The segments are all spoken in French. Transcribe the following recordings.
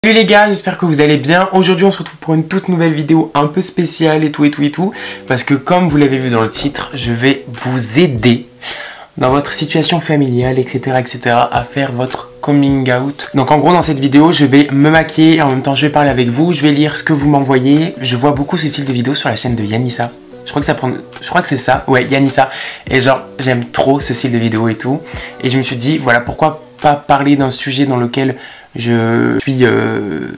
Salut les gars, j'espère que vous allez bien. Aujourd'hui on se retrouve pour une toute nouvelle vidéo un peu spéciale et tout. Parce que comme vous l'avez vu dans le titre, je vais vous aider dans votre situation familiale, etc. à faire votre coming out. Donc en gros dans cette vidéo, je vais me maquiller et en même temps je vais parler avec vous. Je vais lire ce que vous m'envoyez. Je vois beaucoup ce style de vidéo sur la chaîne de Yanissa. Je crois que c'est ça, ouais, Yanissa. Et genre j'aime trop ce style de vidéo et tout. Et je me suis dit voilà, pourquoi pas parler d'un sujet dans lequel je suis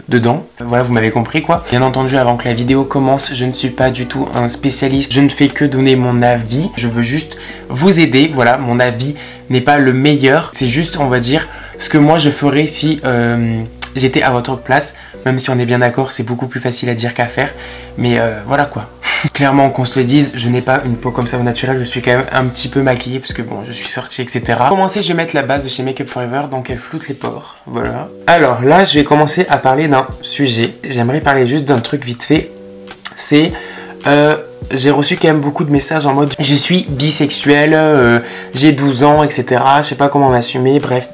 dedans. Voilà, vous m'avez compris quoi. Bien entendu, avant que la vidéo commence, je ne suis pas du tout un spécialiste. Je ne fais que donner mon avis. Je veux juste vous aider. Voilà, mon avis n'est pas le meilleur. C'est juste, on va dire, ce que moi je ferais si j'étais à votre place. Même si on est bien d'accord, c'est beaucoup plus facile à dire qu'à faire. Mais voilà quoi. Clairement, qu'on se le dise, je n'ai pas une peau comme ça au naturel, je suis quand même un petit peu maquillée parce que bon, je suis sortie, etc. Pour commencer, je vais mettre la base de chez Make Up For Ever, donc elle floute les pores, voilà. Alors là, je vais commencer à parler d'un sujet. J'aimerais parler juste d'un truc vite fait. C'est... j'ai reçu quand même beaucoup de messages en mode je suis bisexuel, j'ai 12 ans, etc. Je sais pas comment m'assumer, bref.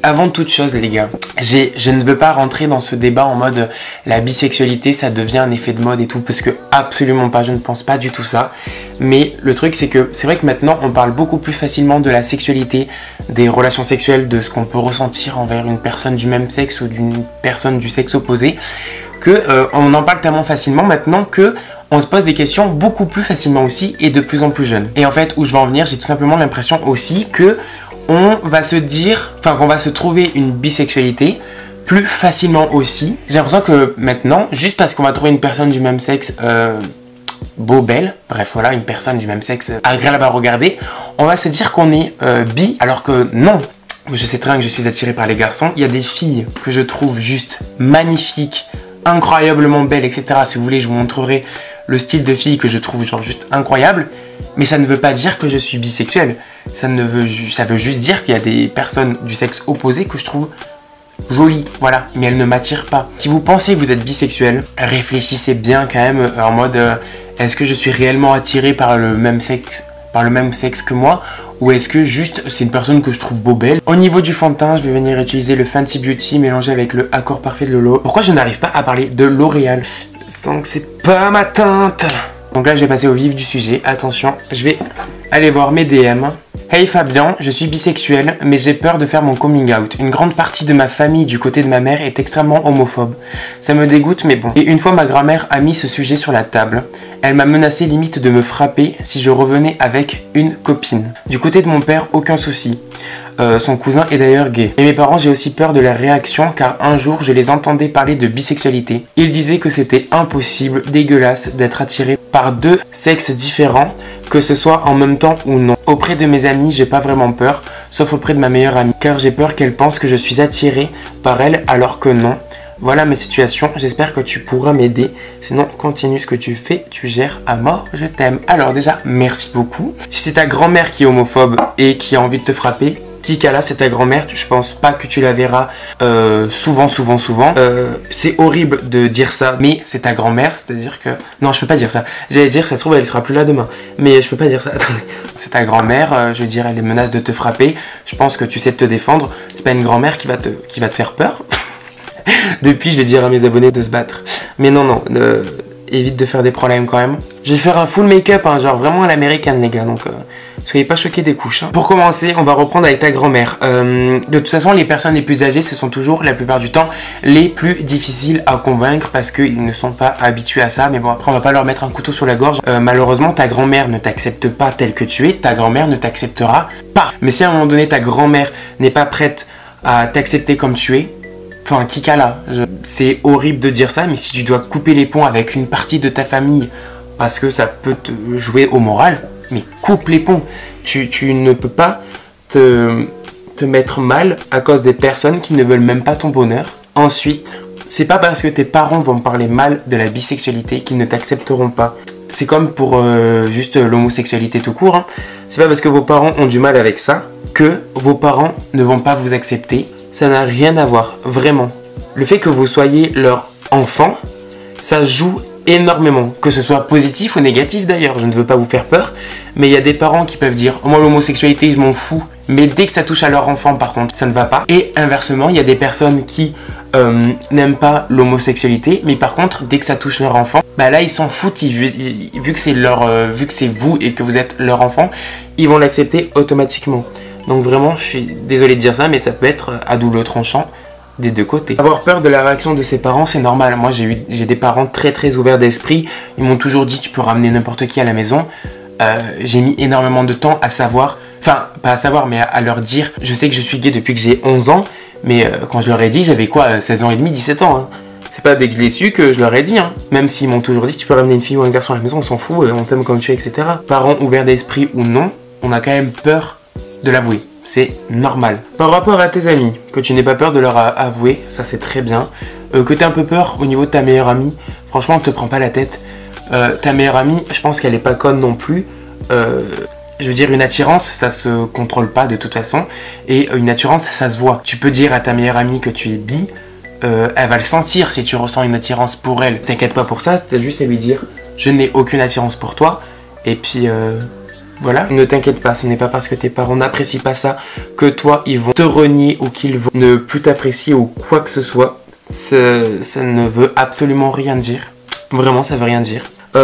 Avant toute chose les gars, je ne veux pas rentrer dans ce débat en mode la bisexualité ça devient un effet de mode et tout, parce que absolument pas, je ne pense pas du tout ça. Mais le truc c'est que c'est vrai que maintenant on parle beaucoup plus facilement de la sexualité, des relations sexuelles, de ce qu'on peut ressentir envers une personne du même sexe ou d'une personne du sexe opposé, que on en parle tellement facilement maintenant que on se pose des questions beaucoup plus facilement aussi et de plus en plus jeunes. Et en fait, où je veux en venir, j'ai tout simplement l'impression aussi que on va se dire, enfin qu'on va se trouver une bisexualité plus facilement aussi. J'ai l'impression que maintenant, juste parce qu'on va trouver une personne du même sexe beau, belle, bref voilà, une personne du même sexe agréable à regarder, on va se dire qu'on est bi, alors que non. Je sais très bien que je suis attirée par les garçons. Il y a des filles que je trouve juste magnifiques, incroyablement belles, etc. Si vous voulez, je vous montrerai le style de fille que je trouve genre juste incroyable. Mais ça ne veut pas dire que je suis bisexuel. Ça veut juste dire qu'il y a des personnes du sexe opposé que je trouve jolies, voilà, mais elles ne m'attirent pas. Si vous pensez que vous êtes bisexuel, réfléchissez bien quand même en mode est-ce que je suis réellement attiré par le même sexe que moi, ou est-ce que juste c'est une personne que je trouve beau belle. Au niveau du fond de teint, je vais venir utiliser le Fenty Beauty mélangé avec le Accord Parfait de Lolo. Pourquoi je n'arrive pas à parler de L'Oréal? Sans que c'est pas ma teinte. Donc là je vais passer au vif du sujet. Attention, je vais aller voir mes DM. Hey Fabien, je suis bisexuel, mais j'ai peur de faire mon coming out. Une grande partie de ma famille du côté de ma mère est extrêmement homophobe. Ça me dégoûte, mais bon. Et une fois ma grand-mère a mis ce sujet sur la table. Elle m'a menacé limite de me frapper si je revenais avec une copine. Du côté de mon père, aucun souci. Son cousin est d'ailleurs gay. Et mes parents, j'ai aussi peur de leur réaction car un jour je les entendais parler de bisexualité. Ils disaient que c'était impossible, dégueulasse d'être attiré par deux sexes différents, que ce soit en même temps ou non. Auprès de mes amis, j'ai pas vraiment peur, sauf auprès de ma meilleure amie, car j'ai peur qu'elle pense que je suis attiré par elle alors que non. Voilà mes situations, j'espère que tu pourras m'aider. Sinon, continue ce que tu fais, tu gères à mort, je t'aime. Alors déjà, merci beaucoup. Si c'est ta grand-mère qui est homophobe et qui a envie de te frapper, Kikala, c'est ta grand-mère, je pense pas que tu la verras souvent. C'est horrible de dire ça, mais c'est ta grand-mère, c'est-à-dire que... Non, je peux pas dire ça. J'allais dire, ça se trouve, elle sera plus là demain. Mais je peux pas dire ça, attendez. C'est ta grand-mère, je dirais, elle menace de te frapper. Je pense que tu sais te défendre. C'est pas une grand-mère qui va te faire peur. Depuis, je vais dire à mes abonnés de se battre. Mais non, évite de faire des problèmes quand même. Je vais faire un full make-up, hein, genre vraiment à l'américaine les gars, donc soyez pas choqués des couches. Hein. Pour commencer, on va reprendre avec ta grand-mère. De toute façon, les personnes les plus âgées, ce sont toujours, la plupart du temps, les plus difficiles à convaincre parce qu'ils ne sont pas habitués à ça. Mais bon, après, on va pas leur mettre un couteau sur la gorge. Malheureusement, ta grand-mère ne t'accepte pas tel que tu es, ta grand-mère ne t'acceptera pas. Mais si à un moment donné, ta grand-mère n'est pas prête à t'accepter comme tu es, enfin, Kikala, c'est horrible de dire ça, mais si tu dois couper les ponts avec une partie de ta famille parce que ça peut te jouer au moral, mais coupe les ponts. Tu ne peux pas te mettre mal à cause des personnes qui ne veulent même pas ton bonheur. Ensuite, c'est pas parce que tes parents vont parler mal de la bisexualité qu'ils ne t'accepteront pas. C'est comme pour juste l'homosexualité tout court. Hein. C'est pas parce que vos parents ont du mal avec ça que vos parents ne vont pas vous accepter. Ça n'a rien à voir, vraiment. Le fait que vous soyez leur enfant, ça joue énormément. Que ce soit positif ou négatif d'ailleurs, je ne veux pas vous faire peur. Mais il y a des parents qui peuvent dire « Moi l'homosexualité, je m'en fous ». Mais dès que ça touche à leur enfant par contre, ça ne va pas. Et inversement, il y a des personnes qui n'aiment pas l'homosexualité, mais par contre, dès que ça touche leur enfant, bah là, ils s'en foutent. Vu que c'est vu que c'est vous et que vous êtes leur enfant, ils vont l'accepter automatiquement. Donc vraiment, je suis désolé de dire ça, mais ça peut être à double tranchant des deux côtés. Avoir peur de la réaction de ses parents, c'est normal. Moi, j'ai des parents très ouverts d'esprit. Ils m'ont toujours dit, tu peux ramener n'importe qui à la maison. J'ai mis énormément de temps à savoir, enfin, pas à savoir, mais à leur dire. Je sais que je suis gay depuis que j'ai 11 ans, mais quand je leur ai dit, j'avais quoi, 16 ans et demi, 17 ans. Hein. C'est pas dès que je l'ai su que je leur ai dit. Hein. Même s'ils m'ont toujours dit, tu peux ramener une fille ou un garçon à la maison, on s'en fout, on t'aime comme tu es, etc. Parents ouverts d'esprit ou non, on a quand même peur de l'avouer. C'est normal. Par rapport à tes amis, que tu n'aies pas peur de leur avouer, ça c'est très bien. Que tu aies un peu peur au niveau de ta meilleure amie, franchement, ne te prends pas la tête. Ta meilleure amie, je pense qu'elle est pas conne non plus. Je veux dire, une attirance, ça se contrôle pas de toute façon. Et une attirance, ça se voit. Tu peux dire à ta meilleure amie que tu es bi, elle va le sentir si tu ressens une attirance pour elle. T'inquiète pas pour ça, t'as juste à lui dire, je n'ai aucune attirance pour toi. Et puis... voilà, ne t'inquiète pas, ce n'est pas parce que tes parents n'apprécient pas ça que toi, ils vont te renier ou qu'ils vont ne plus t'apprécier ou quoi que ce soit. Ça ne veut absolument rien dire. Vraiment, ça veut rien dire.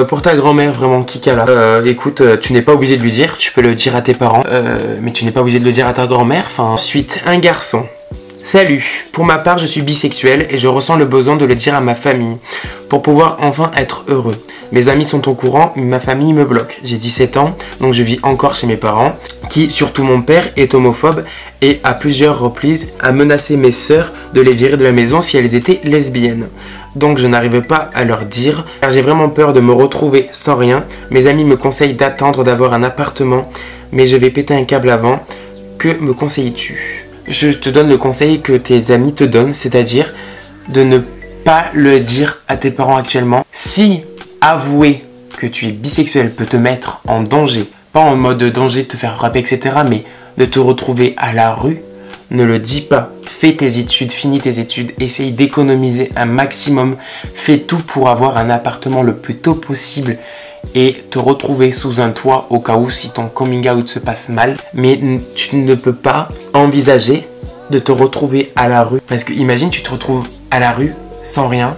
Pour ta grand-mère, vraiment, Kikala, écoute, tu n'es pas obligé de lui dire, tu peux le dire à tes parents, mais tu n'es pas obligé de le dire à ta grand-mère. Enfin, ensuite, un garçon. Salut, pour ma part je suis bisexuel et je ressens le besoin de le dire à ma famille pour pouvoir enfin être heureux. Mes amis sont au courant mais ma famille me bloque. J'ai 17 ans donc je vis encore chez mes parents qui, surtout mon père, est homophobe et à plusieurs reprises a menacé mes sœurs de les virer de la maison si elles étaient lesbiennes. Donc je n'arrive pas à leur dire car j'ai vraiment peur de me retrouver sans rien. Mes amis me conseillent d'attendre d'avoir un appartement mais je vais péter un câble avant. Que me conseilles-tu ? Je te donne le conseil que tes amis te donnent, c'est-à-dire de ne pas le dire à tes parents actuellement. Si avouer que tu es bisexuel peut te mettre en danger, pas en mode danger de te faire frapper, etc., mais de te retrouver à la rue, ne le dis pas. Fais tes études, finis tes études, essaye d'économiser un maximum, fais tout pour avoir un appartement le plus tôt possible et te retrouver sous un toit au cas où si ton coming out se passe mal. Mais tu ne peux pas envisager de te retrouver à la rue. Parce que imagine tu te retrouves à la rue sans rien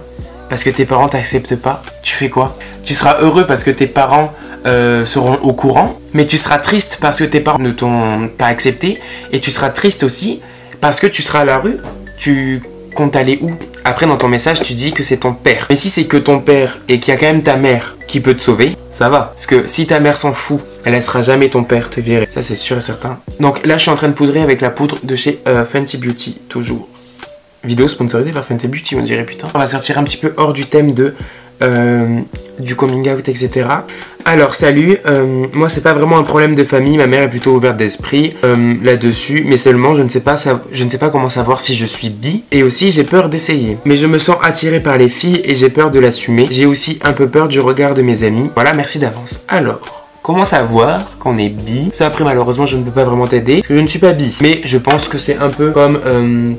parce que tes parents t'acceptent pas. Tu fais quoi? Tu seras heureux parce que tes parents seront au courant, mais tu seras triste parce que tes parents ne t'ont pas accepté et tu seras triste aussi parce que tu seras à la rue. Tu comptes aller où? Après dans ton message tu dis que c'est ton père. Mais si c'est que ton père et qu'il y a quand même ta mère qui peut te sauver, ça va. Parce que si ta mère s'en fout, elle laissera jamais ton père te virer. Ça c'est sûr et certain. Donc là je suis en train de poudrer avec la poudre de chez Fenty Beauty, toujours. Vidéo sponsorisée par Fenty Beauty, on dirait putain. On va sortir un petit peu hors du thème de du coming out, etc. Alors salut, moi c'est pas vraiment un problème de famille, ma mère est plutôt ouverte d'esprit là-dessus, mais seulement je ne sais pas comment savoir si je suis bi, et aussi j'ai peur d'essayer. Mais je me sens attiré par les filles et j'ai peur de l'assumer. J'ai aussi un peu peur du regard de mes amis. Voilà, merci d'avance. Alors, comment savoir qu'on est bi? Ça après malheureusement je ne peux pas vraiment t'aider, parce que je ne suis pas bi. Mais je pense que c'est un peu comme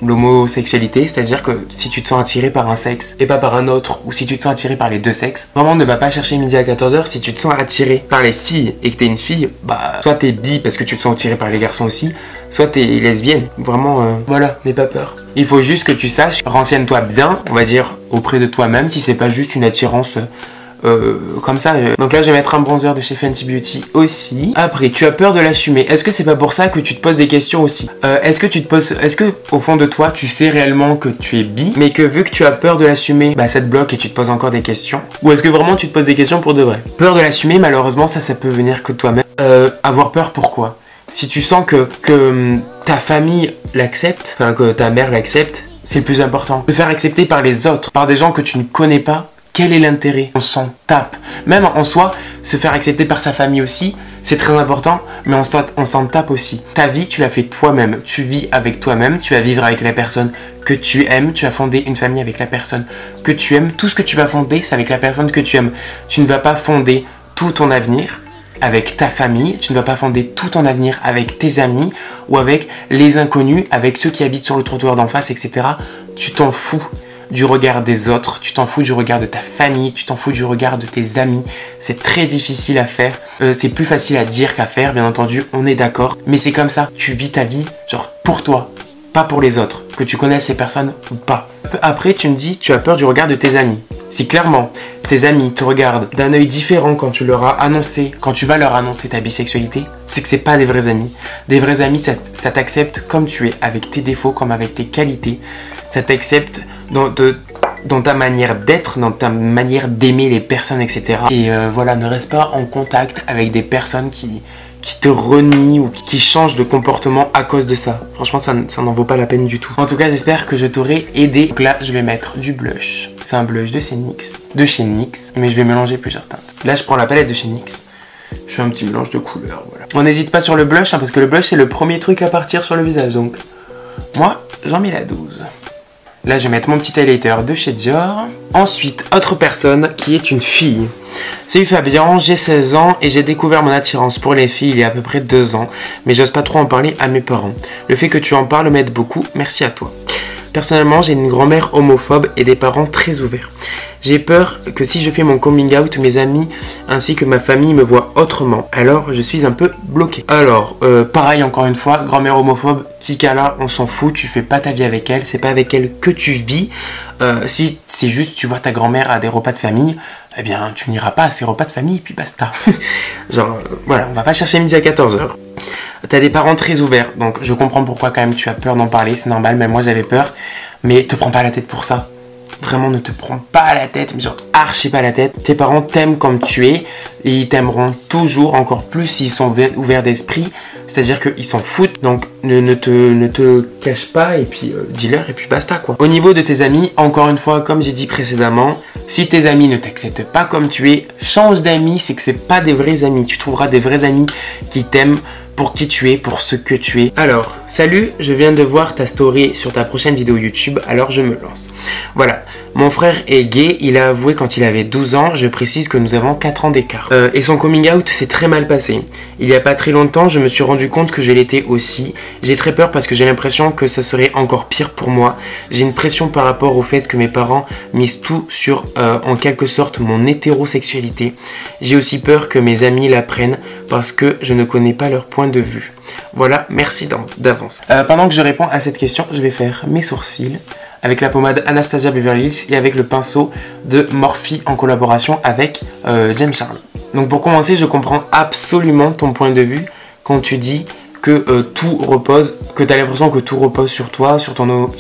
l'homosexualité, c'est-à-dire que si tu te sens attiré par un sexe et pas par un autre, ou si tu te sens attiré par les deux sexes, vraiment ne va pas chercher midi à 14h. Si tu te sens attiré par les filles et que t'es une fille, bah soit t'es bi parce que tu te sens attiré par les garçons aussi, soit t'es lesbienne. Vraiment, voilà, n'aie pas peur. Il faut juste que tu saches, renseigne-toi bien, on va dire, auprès de toi-même, si c'est pas juste une attirance comme ça. Donc là je vais mettre un bronzer de chez Fenty Beauty aussi. Après tu as peur de l'assumer. Est-ce que c'est pas pour ça que tu te poses des questions aussi? Est-ce que au fond de toi tu sais réellement que tu es bi, mais que vu que tu as peur de l'assumer, bah ça te bloque et tu te poses encore des questions? Ou est-ce que vraiment tu te poses des questions pour de vrai? Peur de l'assumer, malheureusement ça peut venir que de toi-même. Avoir peur, pourquoi? Si tu sens que ta famille l'accepte, enfin que ta mère l'accepte, c'est le plus important. Te faire accepter par les autres, par des gens que tu ne connais pas, quel est l'intérêt? On s'en tape. Même en soi, se faire accepter par sa famille aussi, c'est très important, mais on s'en tape aussi. Ta vie, tu l'as fait toi-même. Tu vis avec toi-même, tu vas vivre avec la personne que tu aimes, tu vas fonder une famille avec la personne que tu aimes. Tout ce que tu vas fonder, c'est avec la personne que tu aimes. Tu ne vas pas fonder tout ton avenir avec ta famille, tu ne vas pas fonder tout ton avenir avec tes amis ou avec les inconnus, avec ceux qui habitent sur le trottoir d'en face, etc. Tu t'en fous du regard des autres, tu t'en fous du regard de ta famille, tu t'en fous du regard de tes amis. C'est très difficile à faire, c'est plus facile à dire qu'à faire, bien entendu, on est d'accord, mais c'est comme ça, tu vis ta vie genre pour toi, pas pour les autres, que tu connaisses ces personnes ou pas. Après, tu me dis, tu as peur du regard de tes amis. Si clairement, tes amis te regardent d'un œil différent quand tu leur as annoncé, quand tu vas leur annoncer ta bisexualité, c'est que c'est pas des vrais amis. Des vrais amis, ça t'accepte comme tu es, avec tes défauts, comme avec tes qualités. Ça t'accepte dans ta manière d'être, dans ta manière d'aimer les personnes, etc. Et voilà, ne reste pas en contact avec des personnes qui te renient ou qui changent de comportement à cause de ça. Franchement, ça n'en vaut pas la peine du tout. En tout cas, j'espère que je t'aurai aidé. Donc là, je vais mettre du blush. C'est un blush de chez NYX, mais je vais mélanger plusieurs teintes. Là, je prends la palette de chez NYX. Je fais un petit mélange de couleurs, voilà. On n'hésite pas sur le blush, hein, parce que le blush, c'est le premier truc à partir sur le visage. Donc, moi, j'en mets la 12. Là, je vais mettre mon petit highlighter de chez Dior. Ensuite, autre personne qui est une fille. Salut Fabien, j'ai 16 ans et j'ai découvert mon attirance pour les filles il y a à peu près 2 ans. Mais j'ose pas trop en parler à mes parents. Le fait que tu en parles m'aide beaucoup, merci à toi. Personnellement, j'ai une grand-mère homophobe et des parents très ouverts. J'ai peur que si je fais mon coming out, mes amis ainsi que ma famille me voient autrement. Alors, je suis un peu bloqué. Alors, pareil encore une fois, grand-mère homophobe, Kikala, on s'en fout, tu fais pas ta vie avec elle, c'est pas avec elle que tu vis. Si c'est juste tu vois ta grand-mère à des repas de famille, eh bien tu n'iras pas à ces repas de famille et puis basta. Genre, voilà, on va pas chercher midi à 14 h. T'as des parents très ouverts, donc je comprends pourquoi quand même tu as peur d'en parler, c'est normal, même moi j'avais peur. Mais te prends pas la tête pour ça. Vraiment, ne te prends pas à la tête, mais genre archi pas la tête. Tes parents t'aiment comme tu es et ils t'aimeront toujours, encore plus s'ils sont ouverts d'esprit. C'est-à-dire qu'ils s'en foutent, donc ne te cache pas et puis dis-leur et puis basta quoi. Au niveau de tes amis, encore une fois, comme j'ai dit précédemment, si tes amis ne t'acceptent pas comme tu es, change d'amis, c'est que c'est pas des vrais amis. Tu trouveras des vrais amis qui t'aiment pour qui tu es, pour ce que tu es. Alors, salut, je viens de voir ta story sur ta prochaine vidéo YouTube, alors je me lance. Voilà, mon frère est gay, il a avoué quand il avait 12 ans, je précise que nous avons 4 ans d'écart. Et son coming out s'est très mal passé. Il y a pas très longtemps, je me suis rendu compte que je l'étais aussi. J'ai très peur parce que j'ai l'impression que ce serait encore pire pour moi. J'ai une pression par rapport au fait que mes parents misent tout sur, en quelque sorte, mon hétérosexualité. J'ai aussi peur que mes amis l'apprennent parce que je ne connais pas leur point de vue. Voilà, merci d'avance. Pendant que je réponds à cette question, je vais faire mes sourcils avec la pommade Anastasia Beverly Hills et avec le pinceau de Morphe en collaboration avec James Charles. Donc pour commencer, je comprends absolument ton point de vue quand tu dis que tout repose, que tu as l'impression que tout repose sur toi, sur ton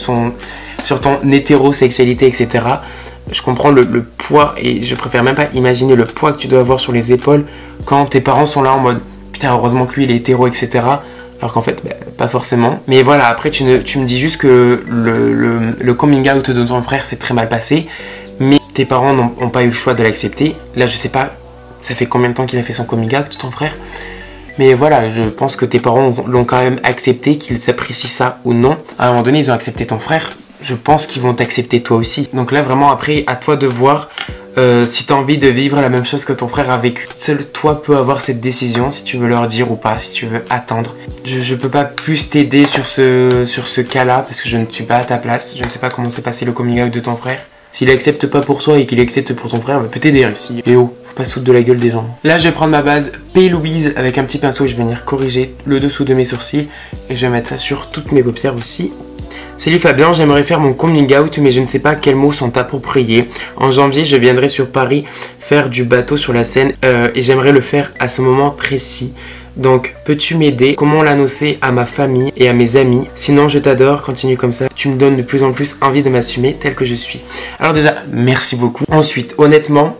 hétérosexualité, etc. Je comprends le poids et je préfère même pas imaginer le poids que tu dois avoir sur les épaules quand tes parents sont là en mode putain heureusement que lui il est hétéro, etc. Alors qu'en fait, bah, pas forcément. Mais voilà, après tu me dis juste que le coming out de ton frère s'est très mal passé, mais tes parents n'ont pas eu le choix de l'accepter. Là je sais pas, ça fait combien de temps qu'il a fait son coming out ton frère, mais voilà, je pense que tes parents l'ont quand même accepté, qu'ils apprécient ça ou non. À un moment donné ils ont accepté ton frère, je pense qu'ils vont t'accepter toi aussi. Donc là vraiment après à toi de voir si tu as envie de vivre la même chose que ton frère a vécu. Seul toi peux avoir cette décision, si tu veux leur dire ou pas, si tu veux attendre. Je peux pas plus t'aider sur ce cas-là, parce que je ne suis pas à ta place. Je ne sais pas comment s'est passé le coming out de ton frère. S'il accepte pas pour toi et qu'il accepte pour ton frère, bah, peut t'aider ici. Et oh, faut pas se foutre de la gueule des gens. Là, je vais prendre ma base P. Louise avec un petit pinceau et je vais venir corriger le dessous de mes sourcils. Et je vais mettre ça sur toutes mes paupières aussi. Salut Fabien, j'aimerais faire mon coming out mais je ne sais pas quels mots sont appropriés. En janvier, je viendrai sur Paris faire du bateau sur la Seine et j'aimerais le faire à ce moment précis. Donc, peux-tu m'aider? Comment l'annoncer à ma famille et à mes amis? Sinon, je t'adore, continue comme ça. Tu me donnes de plus en plus envie de m'assumer tel que je suis. Alors déjà, merci beaucoup. Ensuite, honnêtement,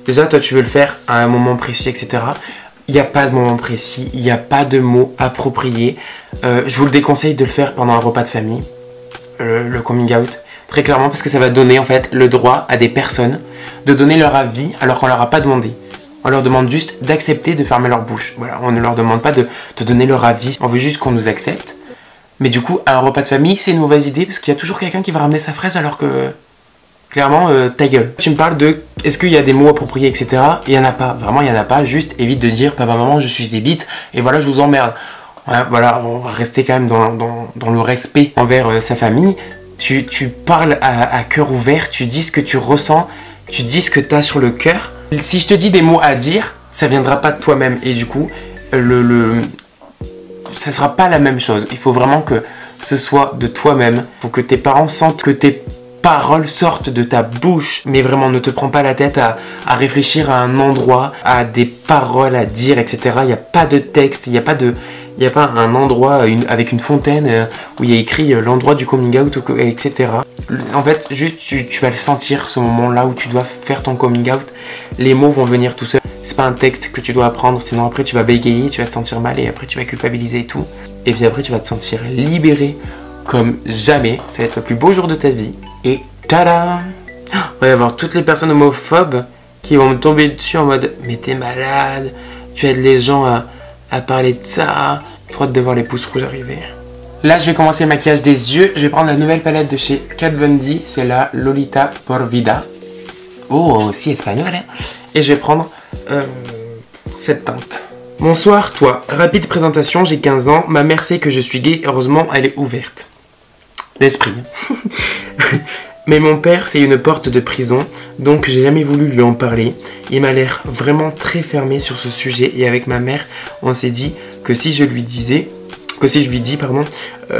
déjà, toi, tu veux le faire à un moment précis, etc. Il n'y a pas de moment précis, il n'y a pas de mots appropriés. Je vous le déconseille de le faire pendant un repas de famille. Le coming out, très clairement, parce que ça va donner en fait le droit à des personnes de donner leur avis alors qu'on leur a pas demandé. On leur demande juste d'accepter de fermer leur bouche. Voilà, on ne leur demande pas de donner leur avis, on veut juste qu'on nous accepte. Mais du coup, à un repas de famille, c'est une mauvaise idée parce qu'il y a toujours quelqu'un qui va ramener sa fraise alors que clairement, ta gueule. Tu me parles de est-ce qu'il y a des mots appropriés, etc. Il n'y en a pas, vraiment il n'y en a pas, juste évite de dire papa, maman, je suis des bites et voilà, je vous emmerde. Ouais, voilà, on va rester quand même dans le respect envers sa famille. Tu parles à cœur ouvert, tu dis ce que tu ressens, tu dis ce que tu as sur le cœur. Si je te dis des mots à dire, ça viendra pas de toi-même et du coup, ça sera pas la même chose. Il faut vraiment que que ce soit de toi-même. Faut que tes parents sentent que tes paroles sortent de ta bouche. Mais vraiment, ne te prends pas la tête à réfléchir à un endroit, à des paroles à dire, etc. Il n'y a pas de texte, il n'y a pas un endroit avec une fontaine où il y a écrit l'endroit du coming out, etc. En fait, juste tu vas le sentir, ce moment-là où tu dois faire ton coming out. Les mots vont venir tout seuls. C'est pas un texte que tu dois apprendre, sinon après tu vas bégayer, tu vas te sentir mal et après tu vas culpabiliser et tout. Et puis après tu vas te sentir libéré comme jamais. Ça va être le plus beau jour de ta vie. Et tada! Il va y avoir toutes les personnes homophobes qui vont me tomber dessus en mode mais t'es malade, tu aides les gens à parler de ça. Trop hâte de voir les pouces rouges arriver. Là, je vais commencer le maquillage des yeux. Je vais prendre la nouvelle palette de chez Kat Von D. C'est la Lolita por Vida. Oh, aussi espagnol, hein. Et je vais prendre cette teinte. Bonsoir, toi. Rapide présentation, j'ai 15 ans. Ma mère sait que je suis gay. Heureusement, elle est ouverte. L'esprit. Mais mon père, c'est une porte de prison. Donc, j'ai jamais voulu lui en parler. Il m'a l'air vraiment très fermé sur ce sujet. Et avec ma mère, on s'est dit que si je lui dis,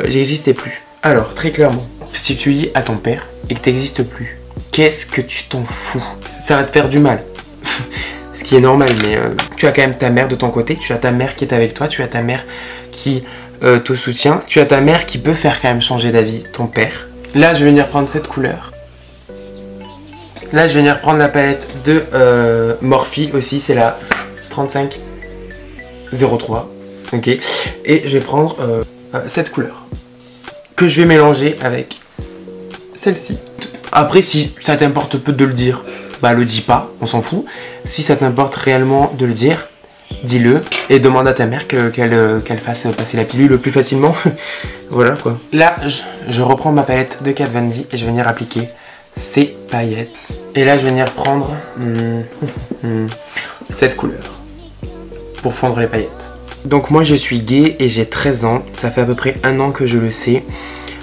j'existais plus. Alors, très clairement, si tu dis à ton père et que tu n'existes plus, qu'est-ce que tu t'en fous? Ça va te faire du mal. Ce qui est normal, mais tu as quand même ta mère de ton côté, tu as ta mère qui est avec toi, tu as ta mère qui te soutient, tu as ta mère qui peut faire quand même changer d'avis ton père. Là, je vais venir prendre cette couleur. Là, je vais venir prendre la palette de Morphe aussi, c'est la 3503. Ok, et je vais prendre cette couleur que je vais mélanger avec celle-ci. Après, si ça t'importe peu de le dire, bah le dis pas, on s'en fout. Si ça t'importe réellement de le dire, dis-le et demande à ta mère qu'elle fasse passer la pilule le plus facilement. Voilà quoi. Là, je reprends ma palette de Kat Von D et je vais venir appliquer ces paillettes. Et là, je vais venir prendre cette couleur pour fondre les paillettes. Donc moi je suis gay et j'ai 13 ans, ça fait à peu près 1 an que je le sais.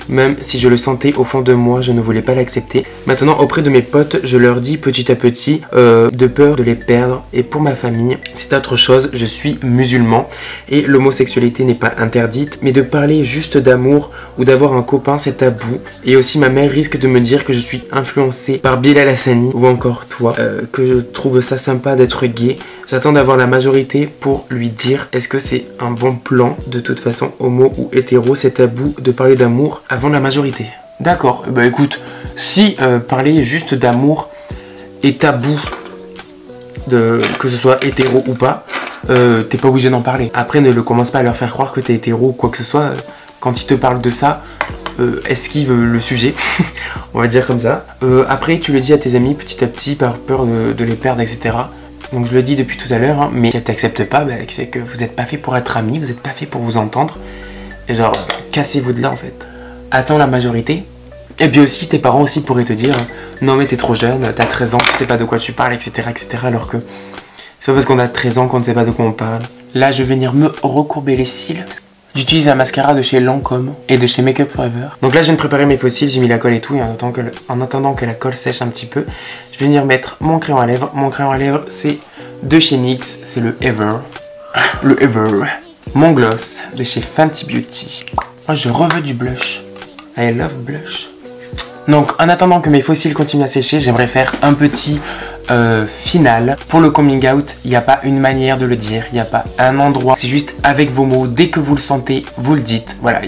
Même si je le sentais au fond de moi, je ne voulais pas l'accepter. Maintenant, auprès de mes potes, je leur dis petit à petit, de peur de les perdre. Et pour ma famille, c'est autre chose, je suis musulman. Et l'homosexualité n'est pas interdite. Mais de parler juste d'amour ou d'avoir un copain, c'est tabou. Et aussi, ma mère risque de me dire que je suis influencée par Bilal Hassani ou encore toi. Que je trouve ça sympa d'être gay. J'attends d'avoir la majorité pour lui dire est-ce que c'est un bon plan. De toute façon, homo ou hétéro, c'est tabou de parler d'amour avant la majorité. D'accord, bah écoute, si parler juste d'amour est tabou, que ce soit hétéro ou pas, t'es pas obligé d'en parler. Après, ne le commence pas à leur faire croire que t'es hétéro ou quoi que ce soit. Quand ils te parlent de ça, esquive le sujet, on va dire comme ça. Après, tu le dis à tes amis petit à petit par peur de les perdre, etc. Donc je le dis depuis tout à l'heure, hein, mais si elle t'accepte pas, bah, c'est que vous n'êtes pas fait pour être amis, vous n'êtes pas fait pour vous entendre. Et genre, cassez-vous de là en fait. Attends la majorité. Et puis aussi, tes parents aussi pourraient te dire non mais t'es trop jeune, t'as 13 ans, tu sais pas de quoi tu parles, etc. etc. Alors que c'est pas parce qu'on a 13 ans qu'on ne sait pas de quoi on parle. Là, je vais venir me recourber les cils. J'utilise un mascara de chez Lancôme et de chez Make Up Forever. Donc là, je viens de préparer mes faux cils, j'ai mis la colle et tout. Et en attendant que la colle sèche un petit peu, je vais venir mettre mon crayon à lèvres. Mon crayon à lèvres, c'est de chez NYX, c'est le Ever. Le Ever. Mon gloss de chez Fenty Beauty. Moi, je reveux du blush. I love blush. Donc, en attendant que mes faux cils continuent à sécher, j'aimerais faire un petit final. Pour le coming out, il n'y a pas une manière de le dire, il n'y a pas un endroit. C'est juste avec vos mots, dès que vous le sentez, vous le dites. Voilà,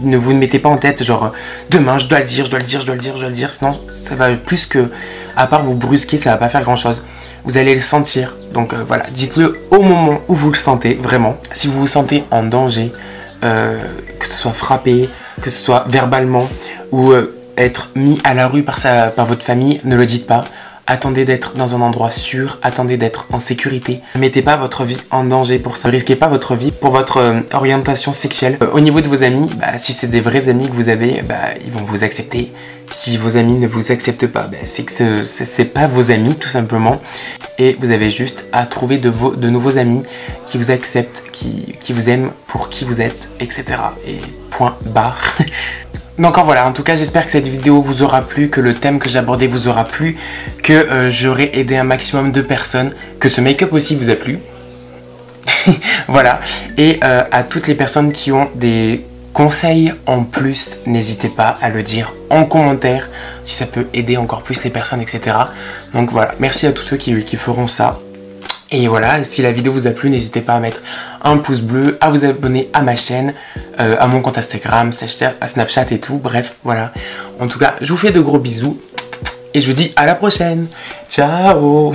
ne vous ne mettez pas en tête genre demain je dois le dire, je dois le dire, je dois le dire, je dois le dire. Sinon, ça va plus que, à part vous brusquer, ça va pas faire grand chose. Vous allez le sentir. Donc voilà, dites-le au moment où vous le sentez, vraiment. Si vous vous sentez en danger, que ce soit frappé, que ce soit verbalement ou être mis à la rue par votre famille, ne le dites pas. Attendez d'être dans un endroit sûr, attendez d'être en sécurité. Ne mettez pas votre vie en danger pour ça. Ne risquez pas votre vie pour votre orientation sexuelle. Au niveau de vos amis, bah, si c'est des vrais amis que vous avez, bah, ils vont vous accepter. Si vos amis ne vous acceptent pas, bah, c'est que c'est pas vos amis tout simplement. Et vous avez juste à trouver de nouveaux amis qui vous acceptent, qui vous aiment pour qui vous êtes, etc. Et point barre. Donc voilà, en tout cas j'espère que cette vidéo vous aura plu, que le thème que j'ai abordé vous aura plu, que j'aurai aidé un maximum de personnes, que ce make-up aussi vous a plu. Voilà, et à toutes les personnes qui ont des conseil en plus, n'hésitez pas à le dire en commentaire si ça peut aider encore plus les personnes, etc. Donc voilà, merci à tous ceux qui feront ça. Et voilà, si la vidéo vous a plu, n'hésitez pas à mettre un pouce bleu, à vous abonner à ma chaîne, à mon compte Instagram, à Snapchat et tout. Bref, voilà. En tout cas, je vous fais de gros bisous et je vous dis à la prochaine. Ciao!